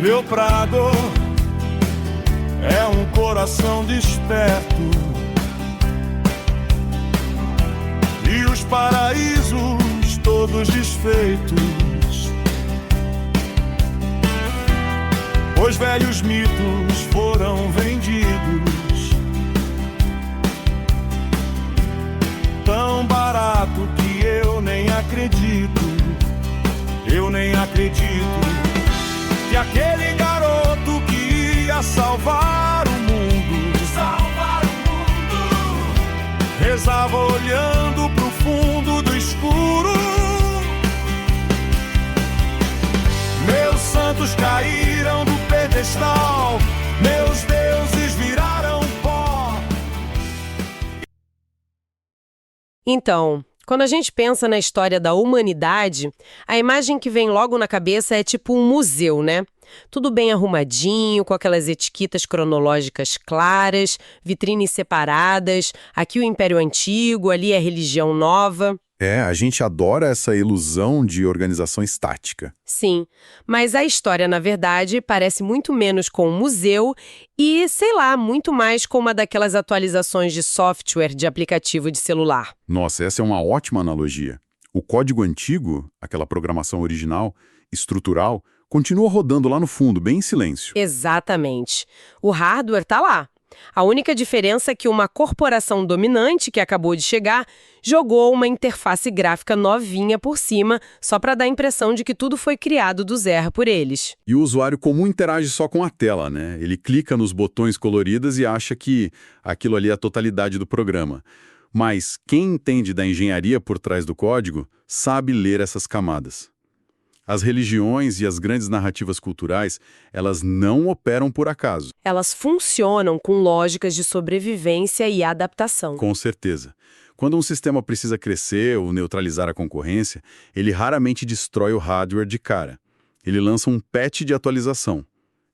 Meu prado é um coração desperto, e os paraísos todos desfeitos. Os velhos mitos foram vendidos tão barato que eu nem acredito. Eu nem acredito que aquele garoto que ia salvar o mundo rezava olhando pro fundo do escuro. Meus santos caíram do pedestal, meus deuses viraram pó. Então, quando a gente pensa na história da humanidade, a imagem que vem logo na cabeça é tipo um museu, né? Tudo bem arrumadinho, com aquelas etiquetas cronológicas claras, vitrines separadas, aqui o Império Antigo, ali a religião nova. A gente adora essa ilusão de organização estática. Sim, mas a história, na verdade, parece muito menos com um museu e, sei lá, muito mais com uma daquelas atualizações de software de aplicativo de celular. Nossa, essa é uma ótima analogia. O código antigo, aquela programação original, estrutural, continua rodando lá no fundo, bem em silêncio. Exatamente. O hardware tá lá. A única diferença é que uma corporação dominante que acabou de chegar jogou uma interface gráfica novinha por cima, só para dar a impressão de que tudo foi criado do zero por eles. E o usuário comum interage só com a tela, né? Ele clica nos botões coloridos e acha que aquilo ali é a totalidade do programa. Mas quem entende da engenharia por trás do código sabe ler essas camadas. As religiões e as grandes narrativas culturais, elas não operam por acaso. Elas funcionam com lógicas de sobrevivência e adaptação. Com certeza. Quando um sistema precisa crescer ou neutralizar a concorrência, ele raramente destrói o hardware de cara. Ele lança um patch de atualização.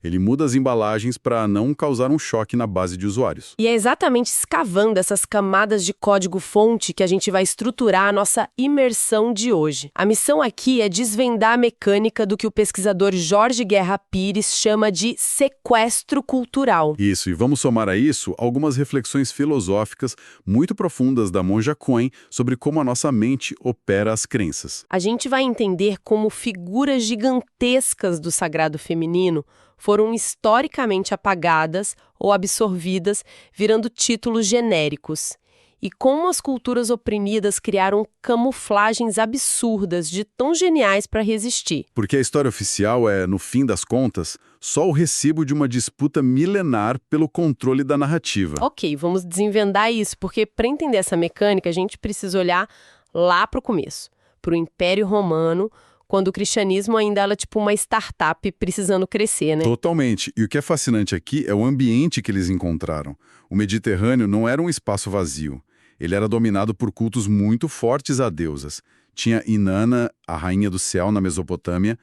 Ele muda as embalagens para não causar um choque na base de usuários. E é exatamente escavando essas camadas de código-fonte que a gente vai estruturar a nossa imersão de hoje. A missão aqui é desvendar a mecânica do que o pesquisador Jorge Guerra Pires chama de sequestro cultural. Isso, e vamos somar a isso algumas reflexões filosóficas muito profundas da Monja Coen sobre como a nossa mente opera as crenças. A gente vai entender como figuras gigantescas do sagrado feminino foram historicamente apagadas ou absorvidas, virando títulos genéricos. E como as culturas oprimidas criaram camuflagens absurdas de tão geniais para resistir. Porque a história oficial é, no fim das contas, só o recibo de uma disputa milenar pelo controle da narrativa. Ok, vamos desenvendar isso, porque para entender essa mecânica a gente precisa olhar lá para o começo, para o Império Romano, quando o cristianismo ainda era tipo uma startup precisando crescer, né? Totalmente. E o que é fascinante aqui é o ambiente que eles encontraram. O Mediterrâneo não era um espaço vazio. Ele era dominado por cultos muito fortes a deusas. Tinha Inanna, a rainha do céu, na Mesopotâmia,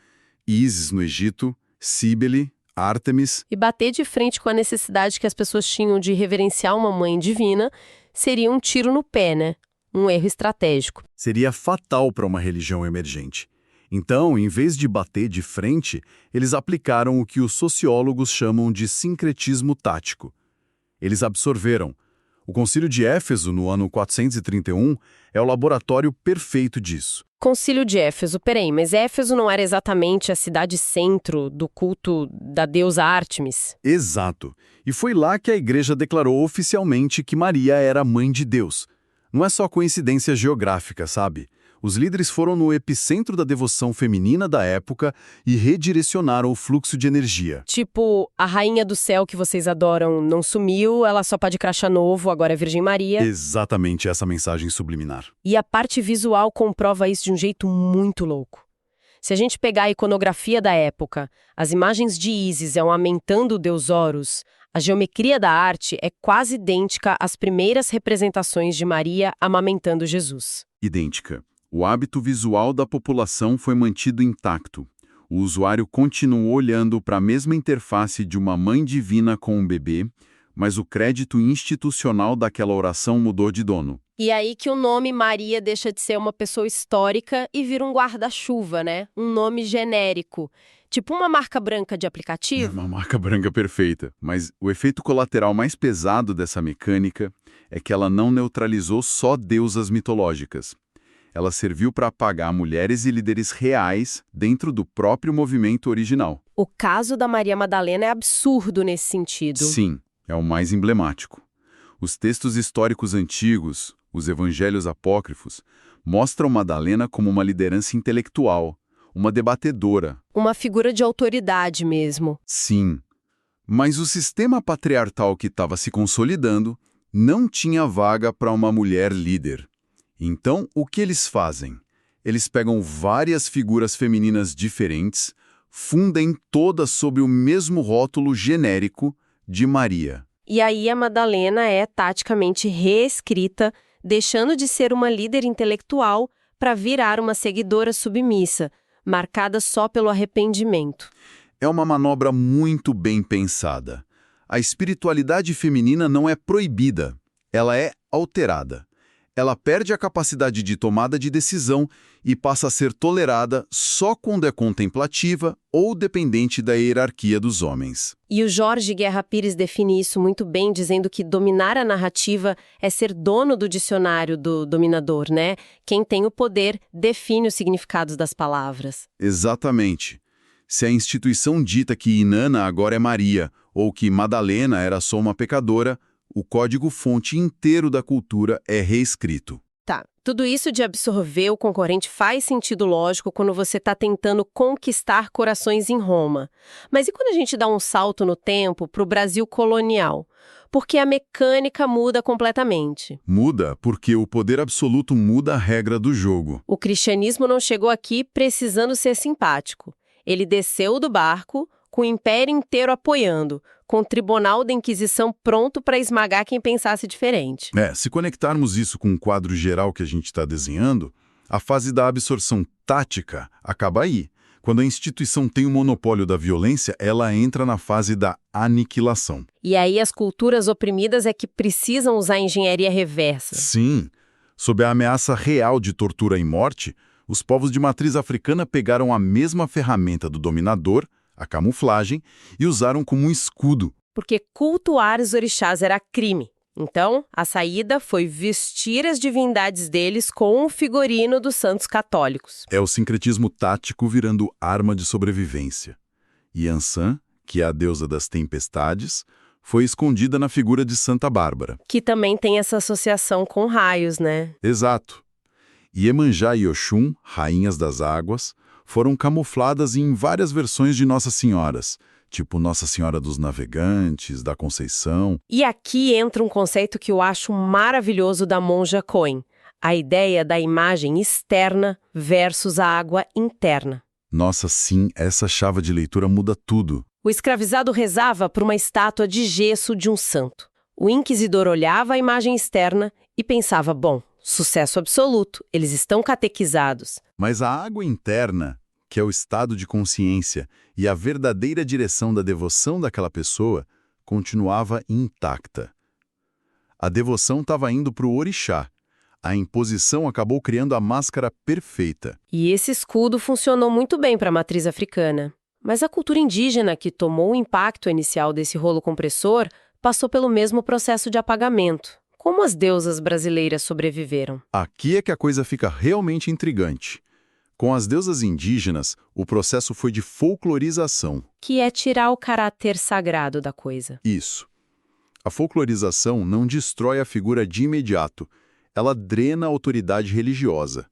Ísis no Egito, Cíbele, Ártemis. E bater de frente com a necessidade que as pessoas tinham de reverenciar uma mãe divina seria um tiro no pé, né? Um erro estratégico. Seria fatal para uma religião emergente. Então, em vez de bater de frente, eles aplicaram o que os sociólogos chamam de sincretismo tático. Eles absorveram. O Concílio de Éfeso, no ano 431, é o laboratório perfeito disso. Concílio de Éfeso, peraí, mas Éfeso não era exatamente a cidade-centro do culto da deusa Ártemis? Exato. E foi lá que a igreja declarou oficialmente que Maria era a mãe de Deus. Não é só coincidência geográfica, sabe? Os líderes foram no epicentro da devoção feminina da época e redirecionaram o fluxo de energia. Tipo, a rainha do céu que vocês adoram não sumiu, ela só pode crachá novo, agora é Virgem Maria. Exatamente essa mensagem subliminar. E a parte visual comprova isso de um jeito muito louco. Se a gente pegar a iconografia da época, as imagens de Ísis amamentando o deus Horus, a geometria da arte é quase idêntica às primeiras representações de Maria amamentando Jesus. Idêntica. O hábito visual da população foi mantido intacto. O usuário continuou olhando para a mesma interface de uma mãe divina com um bebê, mas o crédito institucional daquela oração mudou de dono. E aí que o nome Maria deixa de ser uma pessoa histórica e vira um guarda-chuva, né? Um nome genérico. Tipo uma marca branca de aplicativo. Uma marca branca perfeita. Mas o efeito colateral mais pesado dessa mecânica é que ela não neutralizou só deusas mitológicas. Ela serviu para apagar mulheres e líderes reais dentro do próprio movimento original. O caso da Maria Madalena é absurdo nesse sentido. Sim, é o mais emblemático. Os textos históricos antigos, os evangelhos apócrifos, mostram Madalena como uma liderança intelectual, uma debatedora. Uma figura de autoridade mesmo. Sim, mas o sistema patriarcal que estava se consolidando não tinha vaga para uma mulher líder. Então, o que eles fazem? Eles pegam várias figuras femininas diferentes, fundem todas sob o mesmo rótulo genérico de Maria. E aí a Madalena é taticamente reescrita, deixando de ser uma líder intelectual para virar uma seguidora submissa, marcada só pelo arrependimento. É uma manobra muito bem pensada. A espiritualidade feminina não é proibida, ela é alterada. Ela perde a capacidade de tomada de decisão e passa a ser tolerada só quando é contemplativa ou dependente da hierarquia dos homens. E o Jorge Guerra Pires define isso muito bem, dizendo que dominar a narrativa é ser dono do dicionário do dominador, né? Quem tem o poder define os significados das palavras. Exatamente. Se a instituição dita que Inanna agora é Maria ou que Madalena era só uma pecadora, o código-fonte inteiro da cultura é reescrito. Tá, tudo isso de absorver o concorrente faz sentido lógico quando você está tentando conquistar corações em Roma. Mas e quando a gente dá um salto no tempo para o Brasil colonial? Porque a mecânica muda completamente. Muda porque o poder absoluto muda a regra do jogo. O cristianismo não chegou aqui precisando ser simpático. Ele desceu do barco, com o império inteiro apoiando, com o tribunal da Inquisição pronto para esmagar quem pensasse diferente. Se conectarmos isso com o quadro geral que a gente está desenhando, a fase da absorção tática acaba aí. Quando a instituição tem o monopólio da violência, ela entra na fase da aniquilação. E aí as culturas oprimidas é que precisam usar engenharia reversa. Sim. Sob a ameaça real de tortura e morte, os povos de matriz africana pegaram a mesma ferramenta do dominador, a camuflagem, e usaram como um escudo. Porque cultuar os orixás era crime. Então, a saída foi vestir as divindades deles com o figurino dos santos católicos. É o sincretismo tático virando arma de sobrevivência. Yansan, que é a deusa das tempestades, foi escondida na figura de Santa Bárbara. Que também tem essa associação com raios, né? Exato. Iemanjá e Oxum, rainhas das águas, foram camufladas em várias versões de Nossa Senhoras, tipo Nossa Senhora dos Navegantes, da Conceição. E aqui entra um conceito que eu acho maravilhoso da monja Coen, a ideia da imagem externa versus a água interna. Nossa, sim, essa chave de leitura muda tudo. O escravizado rezava por uma estátua de gesso de um santo. O inquisidor olhava a imagem externa e pensava, bom, sucesso absoluto, eles estão catequizados. Mas a água interna, que é o estado de consciência e a verdadeira direção da devoção daquela pessoa, continuava intacta. A devoção estava indo para o orixá. A imposição acabou criando a máscara perfeita. E esse escudo funcionou muito bem para a matriz africana. Mas a cultura indígena, que tomou o impacto inicial desse rolo compressor, passou pelo mesmo processo de apagamento. Como as deusas brasileiras sobreviveram? Aqui é que a coisa fica realmente intrigante. Com as deusas indígenas, o processo foi de folclorização. Que é tirar o caráter sagrado da coisa. Isso. A folclorização não destrói a figura de imediato, ela drena a autoridade religiosa.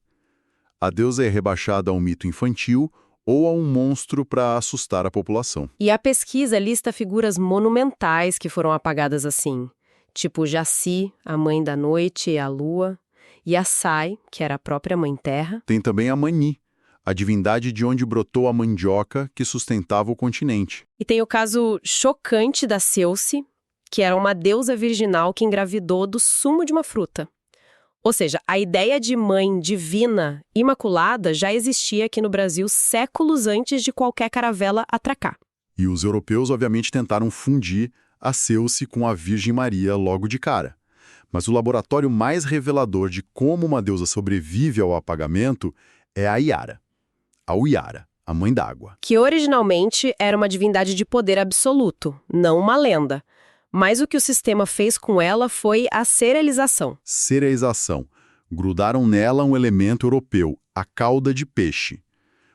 A deusa é rebaixada a um mito infantil ou a um monstro para assustar a população. E a pesquisa lista figuras monumentais que foram apagadas assim. Tipo Jaci, a mãe da noite e a lua, e a Sai, que era a própria mãe terra. Tem também a Mani, a divindade de onde brotou a mandioca que sustentava o continente. E tem o caso chocante da Ceuce, que era uma deusa virginal que engravidou do sumo de uma fruta. Ou seja, a ideia de mãe divina, imaculada, já existia aqui no Brasil séculos antes de qualquer caravela atracar. E os europeus, obviamente, tentaram fundir a Ceuce com a Virgem Maria logo de cara. Mas o laboratório mais revelador de como uma deusa sobrevive ao apagamento é a Iara. A Uiara, a mãe d'água. Que originalmente era uma divindade de poder absoluto, não uma lenda. Mas o que o sistema fez com ela foi a cerealização. Cerealização. Grudaram nela um elemento europeu, a cauda de peixe.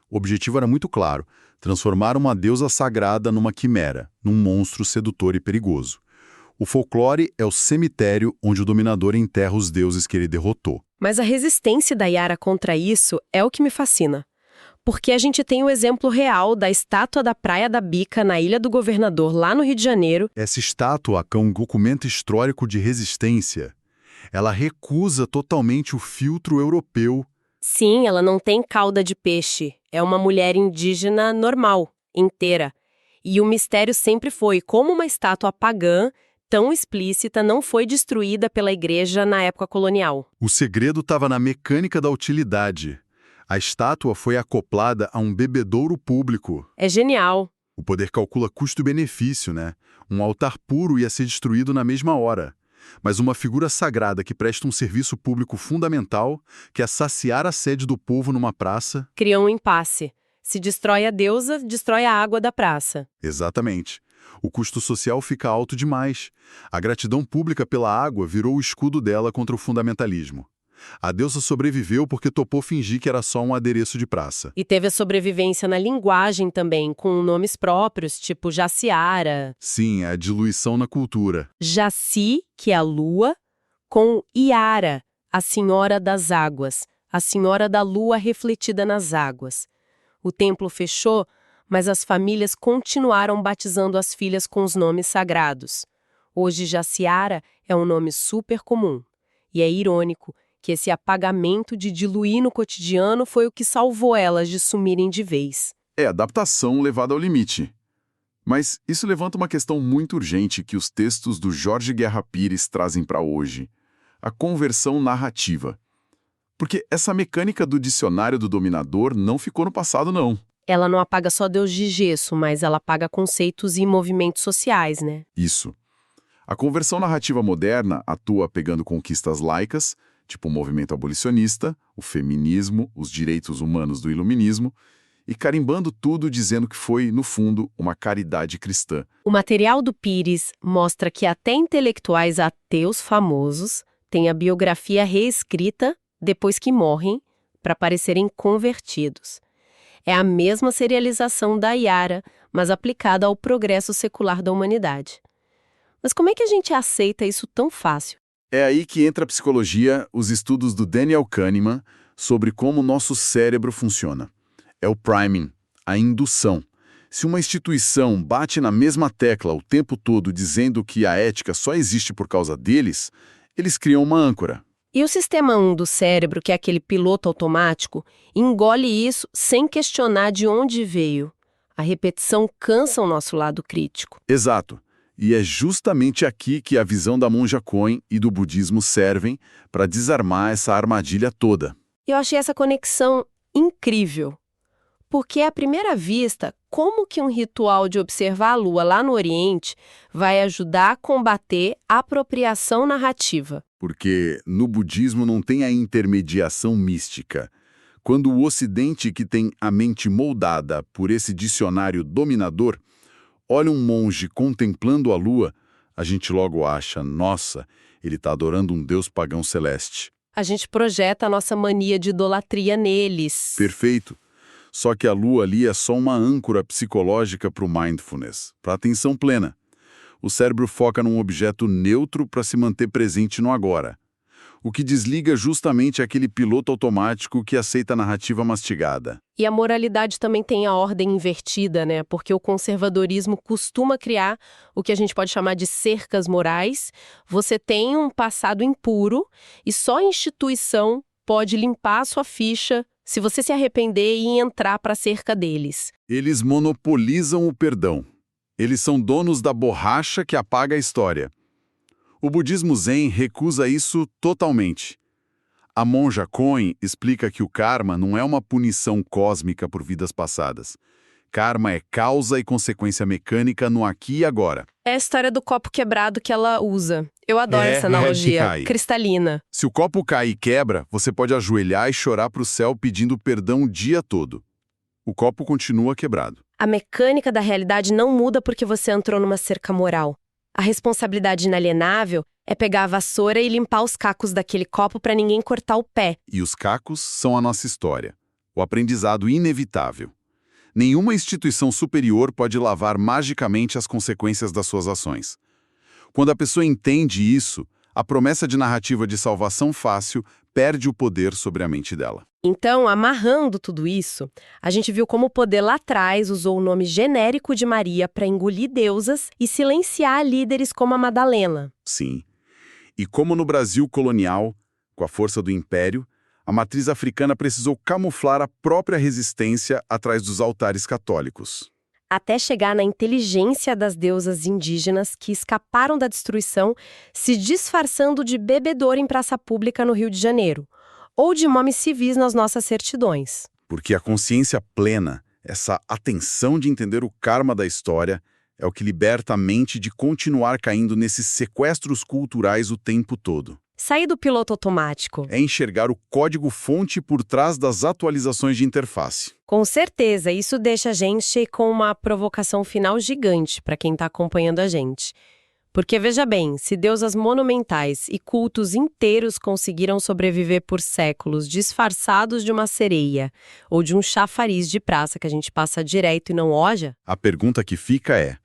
O objetivo era muito claro: transformar uma deusa sagrada numa quimera, num monstro sedutor e perigoso. O folclore é o cemitério onde o dominador enterra os deuses que ele derrotou. Mas a resistência da Iara contra isso é o que me fascina. Porque a gente tem o exemplo real da estátua da Praia da Bica na Ilha do Governador, lá no Rio de Janeiro. Essa estátua é um documento histórico de resistência. Ela recusa totalmente o filtro europeu. Sim, ela não tem cauda de peixe. É uma mulher indígena normal, inteira. E o mistério sempre foi como uma estátua pagã, tão explícita, não foi destruída pela igreja na época colonial. O segredo estava na mecânica da utilidade. A estátua foi acoplada a um bebedouro público. É genial. O poder calcula custo-benefício, né? Um altar puro ia ser destruído na mesma hora. Mas uma figura sagrada que presta um serviço público fundamental, que é saciar a sede do povo numa praça... Cria um impasse. Se destrói a deusa, destrói a água da praça. Exatamente. O custo social fica alto demais. A gratidão pública pela água virou o escudo dela contra o fundamentalismo. A deusa sobreviveu porque topou fingir que era só um adereço de praça. E teve a sobrevivência na linguagem também, com nomes próprios, tipo Jaciara. Sim, a diluição na cultura. Jaci, que é a lua, com Iara, a senhora das águas, a senhora da lua refletida nas águas. O templo fechou, mas as famílias continuaram batizando as filhas com os nomes sagrados. Hoje, Jaciara é um nome super comum. E é irônico que esse apagamento de diluir no cotidiano foi o que salvou elas de sumirem de vez. É adaptação levada ao limite. Mas isso levanta uma questão muito urgente que os textos do Jorge Guerra Pires trazem para hoje: a conversão narrativa. Porque essa mecânica do dicionário do dominador não ficou no passado, não. Ela não apaga só Deus de gesso, mas ela apaga conceitos e movimentos sociais, né? Isso. A conversão narrativa moderna atua pegando conquistas laicas, tipo o movimento abolicionista, o feminismo, os direitos humanos do iluminismo, e carimbando tudo dizendo que foi, no fundo, uma caridade cristã. O material do Pires mostra que até intelectuais ateus famosos têm a biografia reescrita depois que morrem para parecerem convertidos. É a mesma serialização da Iara, mas aplicada ao progresso secular da humanidade. Mas como é que a gente aceita isso tão fácil? É aí que entra a psicologia, os estudos do Daniel Kahneman sobre como o nosso cérebro funciona. É o priming, a indução. Se uma instituição bate na mesma tecla o tempo todo dizendo que a ética só existe por causa deles, eles criam uma âncora. E o sistema 1 do cérebro, que é aquele piloto automático, engole isso sem questionar de onde veio. A repetição cansa o nosso lado crítico. Exato. E é justamente aqui que a visão da monja Coen e do budismo servem para desarmar essa armadilha toda. Eu achei essa conexão incrível. Porque, à primeira vista, como que um ritual de observar a lua lá no Oriente vai ajudar a combater a apropriação narrativa? Porque no budismo não tem a intermediação mística. Quando o Ocidente, que tem a mente moldada por esse dicionário dominador, olha um monge contemplando a lua, a gente logo acha, nossa, ele está adorando um deus pagão celeste. A gente projeta a nossa mania de idolatria neles. Perfeito. Só que a lua ali é só uma âncora psicológica para o mindfulness, para a atenção plena. O cérebro foca num objeto neutro para se manter presente no agora. O que desliga justamente aquele piloto automático que aceita a narrativa mastigada. E a moralidade também tem a ordem invertida, né? Porque o conservadorismo costuma criar o que a gente pode chamar de cercas morais. Você tem um passado impuro e só a instituição pode limpar a sua ficha se você se arrepender e entrar para a cerca deles. Eles monopolizam o perdão. Eles são donos da borracha que apaga a história. O budismo Zen recusa isso totalmente. A monja Coen explica que o karma não é uma punição cósmica por vidas passadas. Karma é causa e consequência mecânica no aqui e agora. É a história do copo quebrado que ela usa. Eu adoro essa que analogia. cai. Cristalina. Se o copo cai e quebra, você pode ajoelhar e chorar para o céu pedindo perdão o dia todo. O copo continua quebrado. A mecânica da realidade não muda porque você entrou numa cerca moral. A responsabilidade inalienável é pegar a vassoura e limpar os cacos daquele copo para ninguém cortar o pé. E os cacos são a nossa história. O aprendizado inevitável. Nenhuma instituição superior pode lavar magicamente as consequências das suas ações. Quando a pessoa entende isso, a promessa de narrativa de salvação fácil perde o poder sobre a mente dela. Então, amarrando tudo isso, a gente viu como o poder lá atrás usou o nome genérico de Maria para engolir deusas e silenciar líderes como a Madalena. Sim. E como no Brasil colonial, com a força do império, a matriz africana precisou camuflar a própria resistência atrás dos altares católicos. Até chegar na inteligência das deusas indígenas que escaparam da destruição se disfarçando de bebedouro em praça pública no Rio de Janeiro, ou de nomes civis nas nossas certidões. Porque a consciência plena, essa atenção de entender o karma da história, é o que liberta a mente de continuar caindo nesses sequestros culturais o tempo todo. Sair do piloto automático. É enxergar o código-fonte por trás das atualizações de interface. Com certeza, isso deixa a gente com uma provocação final gigante para quem está acompanhando a gente. Porque, veja bem, se deusas monumentais e cultos inteiros conseguiram sobreviver por séculos disfarçados de uma sereia ou de um chafariz de praça que a gente passa direto e não olha, A pergunta que fica é: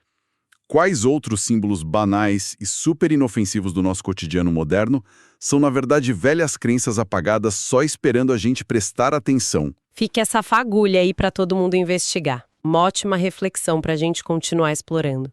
quais outros símbolos banais e super inofensivos do nosso cotidiano moderno são, na verdade, velhas crenças apagadas só esperando a gente prestar atenção? fica essa fagulha aí para todo mundo investigar. Uma ótima reflexão para a gente continuar explorando.